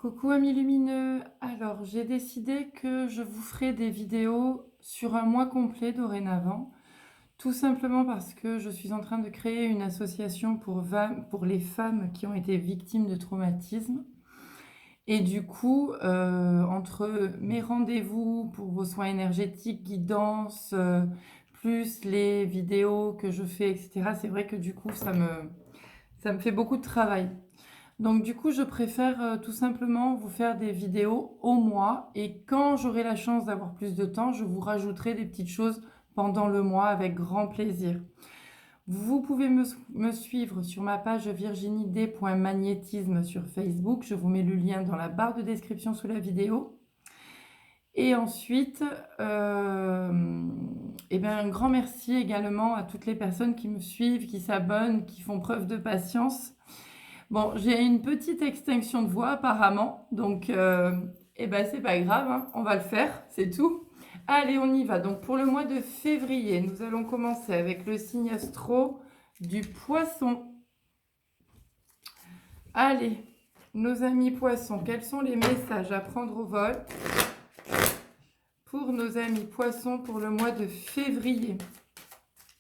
Coucou amis lumineux, alors j'ai décidé que je vous ferai des vidéos sur un mois complet dorénavant, tout simplement parce que je suis en train de créer une association pour les femmes qui ont été victimes de traumatisme. Et du coup, entre mes rendez-vous pour vos soins énergétiques, guidance, plus les vidéos que je fais, etc., c'est vrai que du coup, ça me fait beaucoup de travail. Donc du coup, je préfère tout simplement vous faire des vidéos au mois et quand j'aurai la chance d'avoir plus de temps, je vous rajouterai des petites choses pendant le mois avec grand plaisir. Vous pouvez me suivre sur ma page virginied.magnétisme sur Facebook. Je vous mets le lien dans la barre de description sous la vidéo. Et ensuite, un grand merci également à toutes les personnes qui me suivent, qui s'abonnent, qui font preuve de patience. Bon, j'ai une petite extinction de voix apparemment, donc c'est pas grave, hein, on va le faire, c'est tout. Allez, on y va. Donc pour le mois de février, nous allons commencer avec le signe astro du poisson. Allez, nos amis poissons, quels sont les messages à prendre au vol pour nos amis poissons pour le mois de février,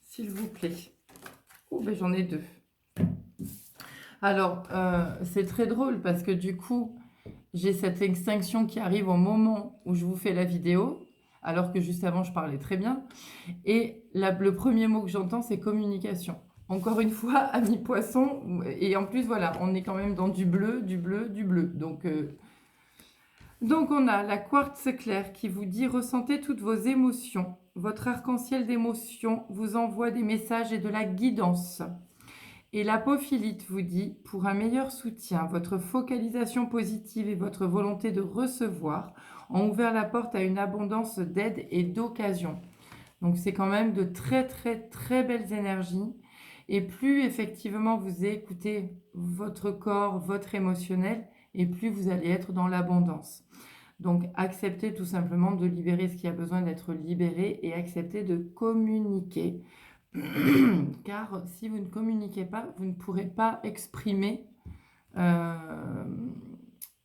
s'il vous plaît? Oh, ben j'en ai deux. Alors, c'est très drôle parce que du coup, j'ai cette extinction qui arrive au moment où je vous fais la vidéo, alors que juste avant, je parlais très bien. Et le premier mot que j'entends, c'est communication. Encore une fois, amis poissons, et en plus, voilà, on est quand même dans du bleu, du bleu, du bleu. Donc on a la quartz claire qui vous dit « Ressentez toutes vos émotions. Votre arc-en-ciel d'émotions vous envoie des messages et de la guidance. » Et l'apophilite vous dit, pour un meilleur soutien, votre focalisation positive et votre volonté de recevoir ont ouvert la porte à une abondance d'aide et d'occasion. Donc c'est quand même de très très très belles énergies. Et plus effectivement vous écoutez votre corps, votre émotionnel, et plus vous allez être dans l'abondance. Donc acceptez tout simplement de libérer ce qui a besoin d'être libéré et acceptez de communiquer. Car si vous ne communiquez pas, vous ne pourrez pas exprimer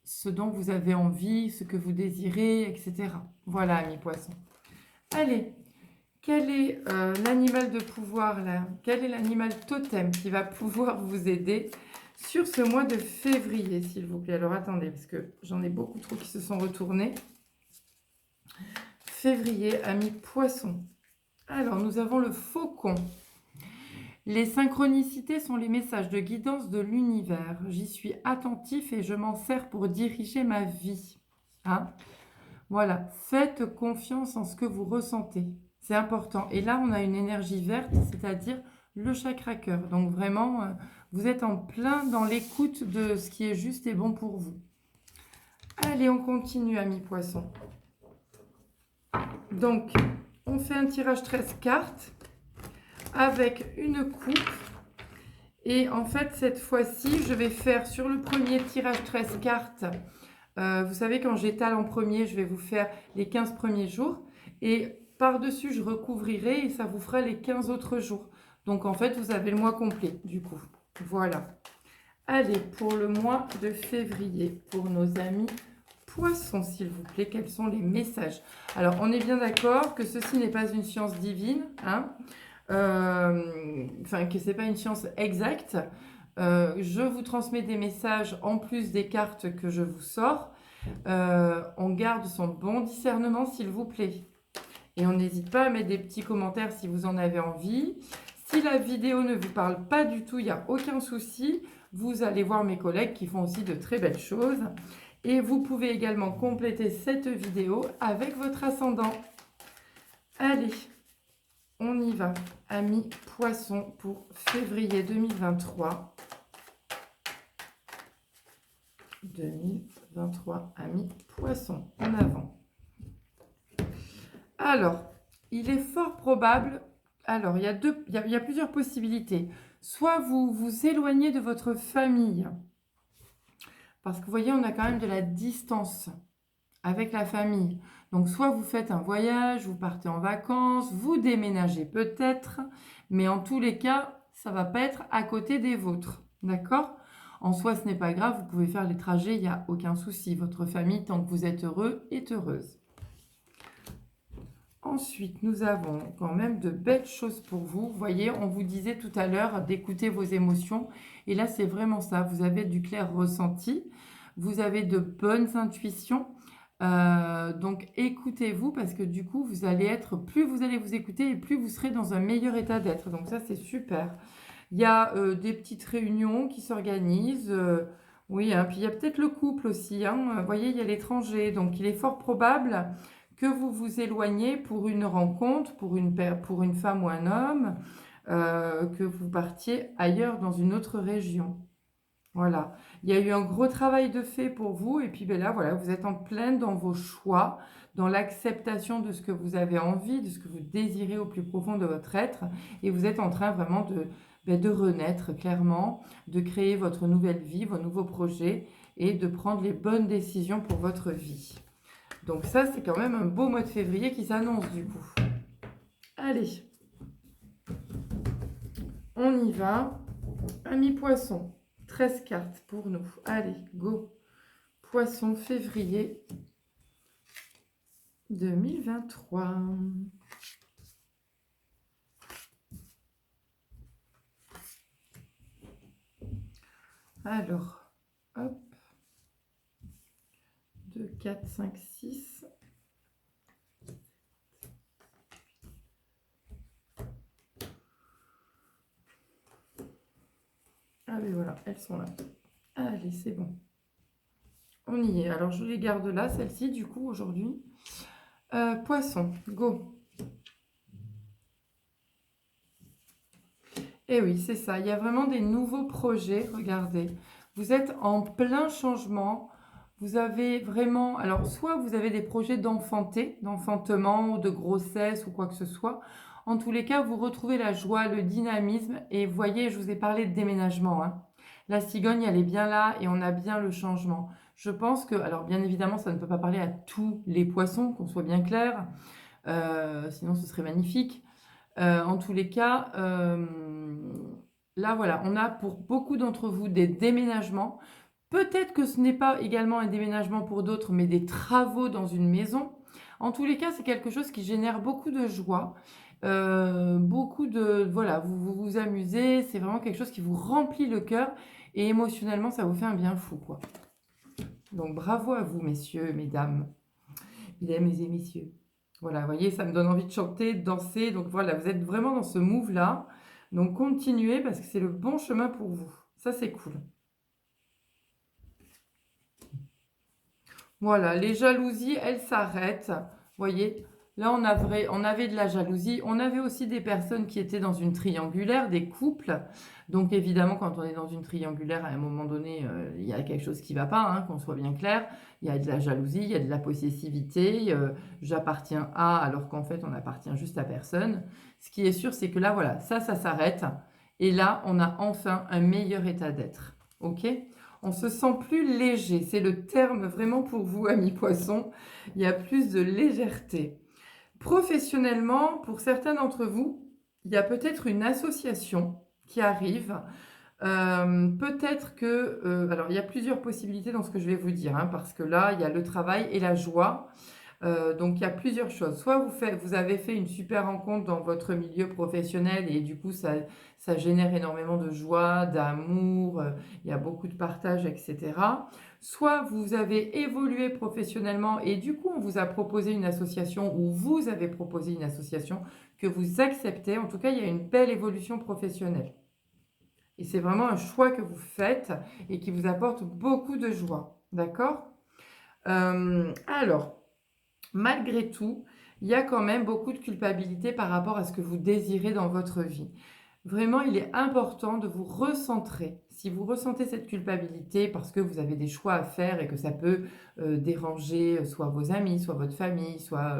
ce dont vous avez envie, ce que vous désirez, etc. Voilà, amis poissons. Allez, quel est l'animal de pouvoir là? Quel est l'animal totem qui va pouvoir vous aider sur ce mois de février, s'il vous plaît? Alors attendez, parce que j'en ai beaucoup trop qui se sont retournés. Février, amis poissons. Alors, nous avons le faucon. Les synchronicités sont les messages de guidance de l'univers. J'y suis attentif et je m'en sers pour diriger ma vie. Hein? Voilà, faites confiance en ce que vous ressentez. C'est important. Et là, on a une énergie verte, c'est-à-dire le chakra cœur. Donc vraiment, vous êtes en plein dans l'écoute de ce qui est juste et bon pour vous. Allez, on continue, amis poissons. Donc, on fait un tirage 13 cartes avec une coupe. Et en fait, cette fois-ci, je vais faire sur le premier tirage 13 cartes. Vous savez, quand j'étale en premier, je vais vous faire les 15 premiers jours. Et par-dessus, je recouvrirai et ça vous fera les 15 autres jours. Donc, en fait, vous avez le mois complet, du coup. Voilà. Allez, pour le mois de février, pour nos amis poissons, s'il vous plaît, quels sont les messages? Alors, on est bien d'accord que ceci n'est pas une science divine, hein, que ce n'est pas une science exacte. Je vous transmets des messages en plus des cartes que je vous sors. On garde son bon discernement, s'il vous plaît. Et on n'hésite pas à mettre des petits commentaires si vous en avez envie. Si la vidéo ne vous parle pas du tout, il n'y a aucun souci. Vous allez voir mes collègues qui font aussi de très belles choses. Et vous pouvez également compléter cette vidéo avec votre ascendant. Allez, on y va, amis poissons, pour février 2023. 2023, amis poissons, en avant. Alors, il est fort probable... Alors, il y a plusieurs possibilités. Soit vous vous éloignez de votre famille, parce que vous voyez, on a quand même de la distance avec la famille. Donc, soit vous faites un voyage, vous partez en vacances, vous déménagez peut-être, mais en tous les cas, ça ne va pas être à côté des vôtres. D'accord? En soi, ce n'est pas grave, vous pouvez faire les trajets, il n'y a aucun souci. Votre famille, tant que vous êtes heureux, est heureuse. Ensuite, nous avons quand même de belles choses pour vous. Vous voyez, on vous disait tout à l'heure d'écouter vos émotions. Et là, c'est vraiment ça. Vous avez du clair ressenti. Vous avez de bonnes intuitions. Donc, écoutez-vous parce que du coup, vous allez être, plus vous allez vous écouter et plus vous serez dans un meilleur état d'être. Donc ça, c'est super. Il y a des petites réunions qui s'organisent. Oui, hein, puis il y a peut-être le couple aussi. Hein. Vous voyez, il y a l'étranger. Donc, il est fort probable que vous vous éloignez pour une rencontre, pour une femme ou un homme, que vous partiez ailleurs dans une autre région. Voilà. Il y a eu un gros travail de fait pour vous et puis ben là, voilà, vous êtes en pleine dans vos choix, dans l'acceptation de ce que vous avez envie, de ce que vous désirez au plus profond de votre être et vous êtes en train vraiment de renaître clairement, de créer votre nouvelle vie, vos nouveaux projets et de prendre les bonnes décisions pour votre vie. Donc ça, c'est quand même un beau mois de février qui s'annonce du coup. Allez, on y va. Amis poissons, 13 cartes pour nous. Allez, go. Poisson février 2023. Alors, hop. 2, 4, 5, 6. Allez, voilà, elles sont là. Allez, c'est bon. On y est. Alors, je les garde là, celles-ci, du coup, aujourd'hui. Poisson, go. Et oui, c'est ça. Il y a vraiment des nouveaux projets. Regardez, vous êtes en plein changement. Vous avez vraiment... Alors, soit vous avez des projets d'enfantement ou de grossesse ou quoi que ce soit. En tous les cas, vous retrouvez la joie, le dynamisme. Et vous voyez, je vous ai parlé de déménagement. Hein. La cigogne, elle est bien là et on a bien le changement. Je pense que... Alors, bien évidemment, ça ne peut pas parler à tous les poissons, qu'on soit bien clair. Sinon, ce serait magnifique. En tous les cas, là voilà, on a pour beaucoup d'entre vous des déménagements. Peut-être que ce n'est pas également un déménagement pour d'autres, mais des travaux dans une maison. En tous les cas, c'est quelque chose qui génère beaucoup de joie, beaucoup de... Voilà, vous vous amusez, c'est vraiment quelque chose qui vous remplit le cœur et émotionnellement, ça vous fait un bien fou, quoi. Donc bravo à vous, messieurs, mesdames, mesdames et messieurs. Voilà, vous voyez, ça me donne envie de chanter, de danser. Donc voilà, vous êtes vraiment dans ce move-là. Donc continuez parce que c'est le bon chemin pour vous. Ça, c'est cool. Voilà, les jalousies, elles s'arrêtent. Vous voyez, là, on avait de la jalousie. On avait aussi des personnes qui étaient dans une triangulaire, des couples. Donc évidemment, quand on est dans une triangulaire, à un moment donné, il y a quelque chose qui ne va pas, hein, qu'on soit bien clair. Il y a de la jalousie, il y a de la possessivité. J'appartiens à, alors qu'en fait, on appartient juste à personne. Ce qui est sûr, c'est que là, voilà, ça s'arrête. Et là, on a enfin un meilleur état d'être. OK ? On se sent plus léger. C'est le terme vraiment pour vous, amis poissons. Il y a plus de légèreté. Professionnellement, pour certains d'entre vous, il y a peut-être une association qui arrive. Peut-être que... alors, il y a plusieurs possibilités dans ce que je vais vous dire, hein, parce que là, il y a le travail et la joie. Donc, il y a plusieurs choses. Soit vous avez fait une super rencontre dans votre milieu professionnel et du coup, ça génère énormément de joie, d'amour, il y a beaucoup de partage, etc. Soit vous avez évolué professionnellement et du coup, on vous a proposé une association ou vous avez proposé une association que vous acceptez. En tout cas, il y a une belle évolution professionnelle. Et c'est vraiment un choix que vous faites et qui vous apporte beaucoup de joie. D'accord? Alors, malgré tout, il y a quand même beaucoup de culpabilité par rapport à ce que vous désirez dans votre vie. Vraiment, il est important de vous recentrer. Si vous ressentez cette culpabilité parce que vous avez des choix à faire et que ça peut déranger soit vos amis, soit votre famille, soit...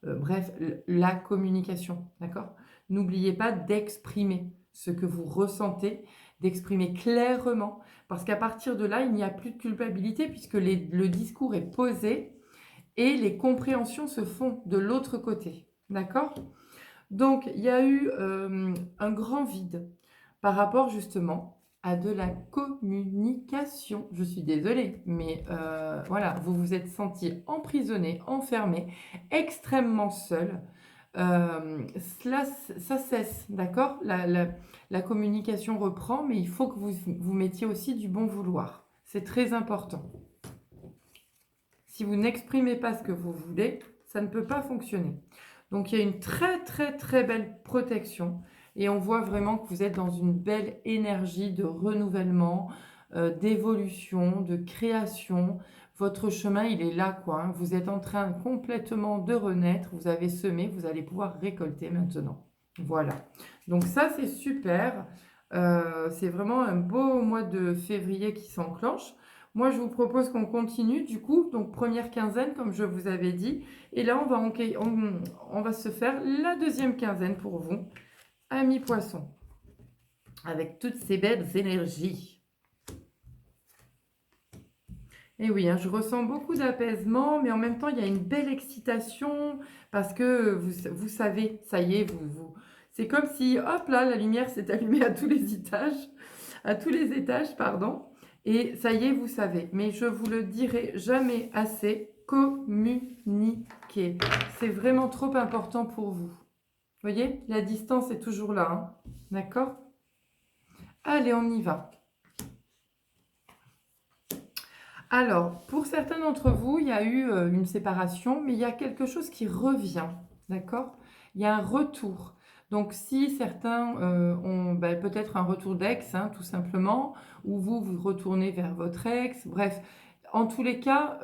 bref, la communication, d'accord? N'oubliez pas d'exprimer ce que vous ressentez, d'exprimer clairement, parce qu'à partir de là, il n'y a plus de culpabilité puisque le discours est posé et les compréhensions se font de l'autre côté. D'accord? Donc, il y a eu un grand vide par rapport justement à de la communication. Je suis désolée, mais voilà, vous vous êtes senti emprisonné, enfermé, extrêmement seul. Cela, ça cesse, d'accord? La communication reprend, mais il faut que vous mettiez aussi du bon vouloir. C'est très important. Si vous n'exprimez pas ce que vous voulez, ça ne peut pas fonctionner. Donc, il y a une très, très, très belle protection. Et on voit vraiment que vous êtes dans une belle énergie de renouvellement, d'évolution, de création. Votre chemin, il est là, quoi, hein. Vous êtes en train complètement de renaître. Vous avez semé, vous allez pouvoir récolter maintenant. Voilà. Donc ça, c'est super. C'est vraiment un beau mois de février qui s'enclenche. Moi, je vous propose qu'on continue, du coup, donc première quinzaine, comme je vous avais dit. Et là, on va se faire la deuxième quinzaine pour vous, amis poissons, avec toutes ces belles énergies. Et oui, hein, je ressens beaucoup d'apaisement, mais en même temps, il y a une belle excitation, parce que vous savez, ça y est, c'est comme si, hop là, la lumière s'est allumée à tous les étages, pardon. Et ça y est, vous savez. Mais je vous le dirai jamais assez, communiquer. C'est vraiment trop important pour vous. Vous voyez, la distance est toujours là, hein. D'accord? Allez, on y va. Alors, pour certains d'entre vous, il y a eu une séparation, mais il y a quelque chose qui revient, d'accord? Il y a un retour. Donc, si certains ont peut-être un retour d'ex, hein, tout simplement, ou vous retournez vers votre ex, bref, en tous les cas,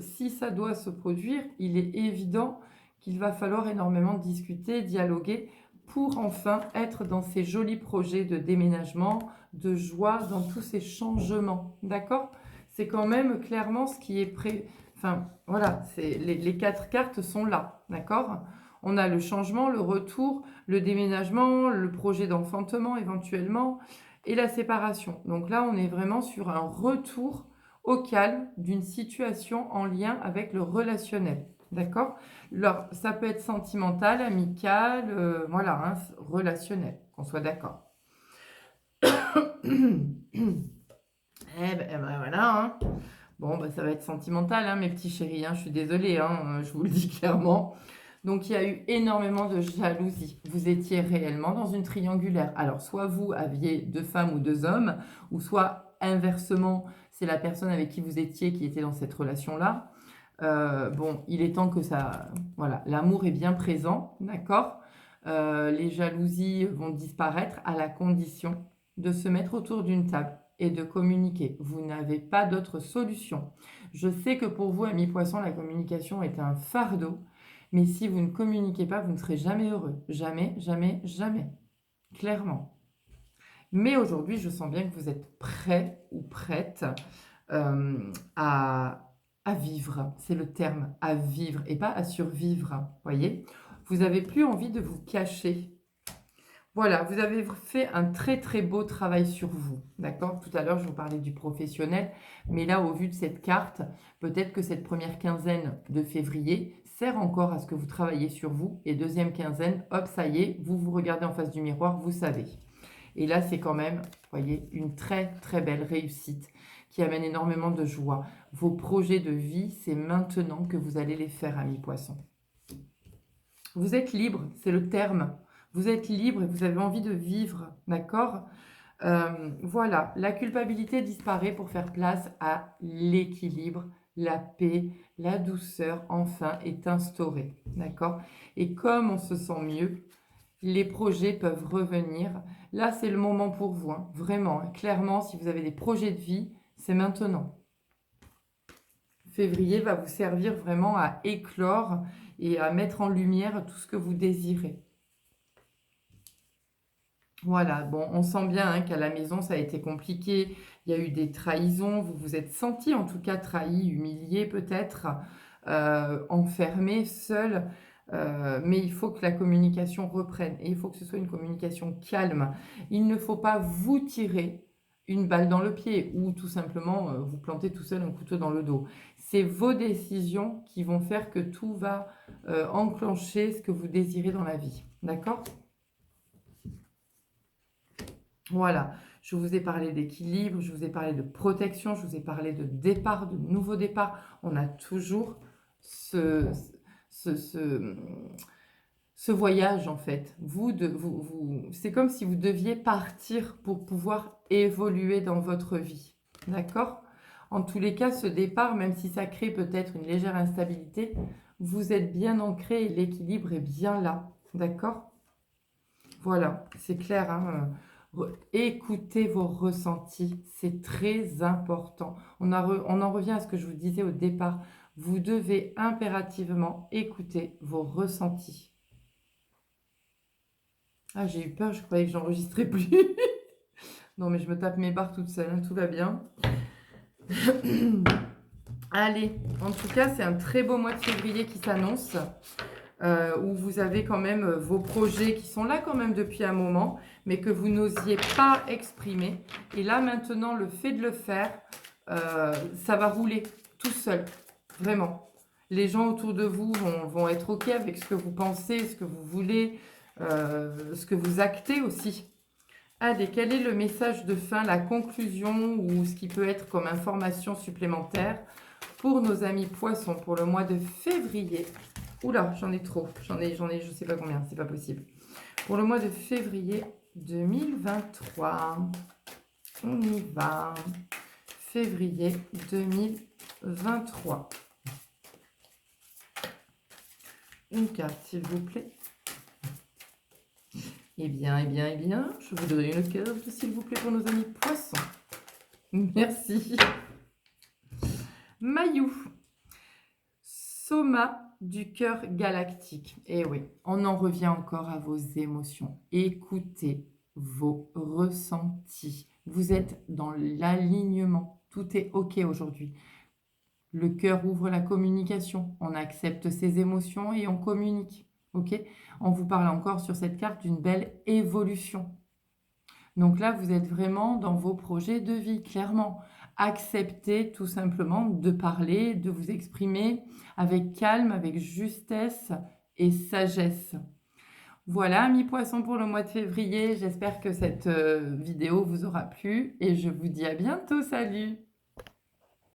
si ça doit se produire, il est évident qu'il va falloir énormément discuter, dialoguer, pour enfin être dans ces jolis projets de déménagement, de joie, dans tous ces changements, d'accord? C'est quand même clairement ce qui est prêt. Enfin, voilà, les 4 cartes sont là, d'accord? On a le changement, le retour, le déménagement, le projet d'enfantement éventuellement, et la séparation. Donc là, on est vraiment sur un retour au calme d'une situation en lien avec le relationnel, d'accord? Alors, ça peut être sentimental, amical, voilà, hein, relationnel, qu'on soit d'accord. Voilà, hein. Bon, ça va être sentimental, hein, mes petits chéris, hein, je suis désolée, hein, je vous le dis clairement. Donc, il y a eu énormément de jalousie. Vous étiez réellement dans une triangulaire. Alors, soit vous aviez 2 femmes ou 2 hommes, ou soit inversement, c'est la personne avec qui vous étiez qui était dans cette relation-là. Bon, il est temps que ça... Voilà, l'amour est bien présent, d'accord? Les jalousies vont disparaître à la condition de se mettre autour d'une table et de communiquer. Vous n'avez pas d'autre solution. Je sais que pour vous, amis poissons, la communication est un fardeau, mais si vous ne communiquez pas, vous ne serez jamais heureux. Jamais, jamais, jamais. Clairement. Mais aujourd'hui, je sens bien que vous êtes prêt ou prête à vivre. C'est le terme, à vivre et pas à survivre. Voyez? Vous n'avez plus envie de vous cacher. Voilà, vous avez fait un très très beau travail sur vous, d'accord? Tout à l'heure, je vous parlais du professionnel, mais là, au vu de cette carte, peut-être que cette première quinzaine de février sert encore à ce que vous travaillez sur vous, et deuxième quinzaine, hop, ça y est, vous vous regardez en face du miroir, vous savez. Et là, c'est quand même, vous voyez, une très très belle réussite qui amène énormément de joie. Vos projets de vie, c'est maintenant que vous allez les faire, amis poissons. Vous êtes libre, c'est le terme. Vous êtes libre et vous avez envie de vivre, d'accord? Voilà, la culpabilité disparaît pour faire place à l'équilibre, la paix, la douceur, enfin, est instaurée, d'accord? Et comme on se sent mieux, les projets peuvent revenir. Là, c'est le moment pour vous, hein, vraiment, hein. Clairement, si vous avez des projets de vie, c'est maintenant. Février va vous servir vraiment à éclore et à mettre en lumière tout ce que vous désirez. Voilà, bon, on sent bien hein, qu'à la maison, ça a été compliqué. Il y a eu des trahisons. Vous vous êtes senti en tout cas trahi, humilié peut-être, enfermé, seul. Mais il faut que la communication reprenne. Et il faut que ce soit une communication calme. Il ne faut pas vous tirer une balle dans le pied ou tout simplement vous planter tout seul un couteau dans le dos. C'est vos décisions qui vont faire que tout va enclencher ce que vous désirez dans la vie. D'accord ? Voilà, Je vous ai parlé d'équilibre, je vous ai parlé de protection, je vous ai parlé de départ, de nouveau départ. On a toujours ce, ce, ce, ce voyage, en fait. C'est comme si vous deviez partir pour pouvoir évoluer dans votre vie. D'accord? En tous les cas, ce départ, même si ça crée peut-être une légère instabilité, vous êtes bien ancré et l'équilibre est bien là. D'accord? Voilà, c'est clair, hein, écoutez vos ressentis, c'est très important. On en revient à ce que je vous disais au départ. Vous devez impérativement écouter vos ressentis. Ah, j'ai eu peur, je croyais que j'enregistrais plus. Non, mais je me tape mes barres toute seule, hein, tout va bien. Allez, en tout cas, c'est un très beau mois de février qui s'annonce. Où vous avez quand même vos projets qui sont là quand même depuis un moment, mais que vous n'osiez pas exprimer. Et là, maintenant, le fait de le faire, ça va rouler tout seul, vraiment. Les gens autour de vous vont être OK avec ce que vous pensez, ce que vous voulez, ce que vous actez aussi. Allez, quel est le message de fin, la conclusion ou ce qui peut être comme information supplémentaire pour nos amis poissons pour le mois de février? Oula, j'en ai trop. J'en ai, je sais pas combien, c'est pas possible. Pour le mois de février 2023, on y va. Février 2023. Une carte, s'il vous plaît. Eh bien, je voudrais une carte, s'il vous plaît, pour nos amis poissons. Merci. Maillou. Soma du cœur galactique. Et oui, on en revient encore à vos émotions. Écoutez vos ressentis. Vous êtes dans l'alignement. Tout est OK aujourd'hui. Le cœur ouvre la communication. On accepte ses émotions et on communique. OK? On vous parle encore sur cette carte d'une belle évolution. Donc là, vous êtes vraiment dans vos projets de vie, clairement. Acceptez tout simplement de parler, de vous exprimer avec calme, avec justesse et sagesse. Voilà, amis poissons, pour le mois de février. J'espère que cette vidéo vous aura plu et je vous dis à bientôt. Salut!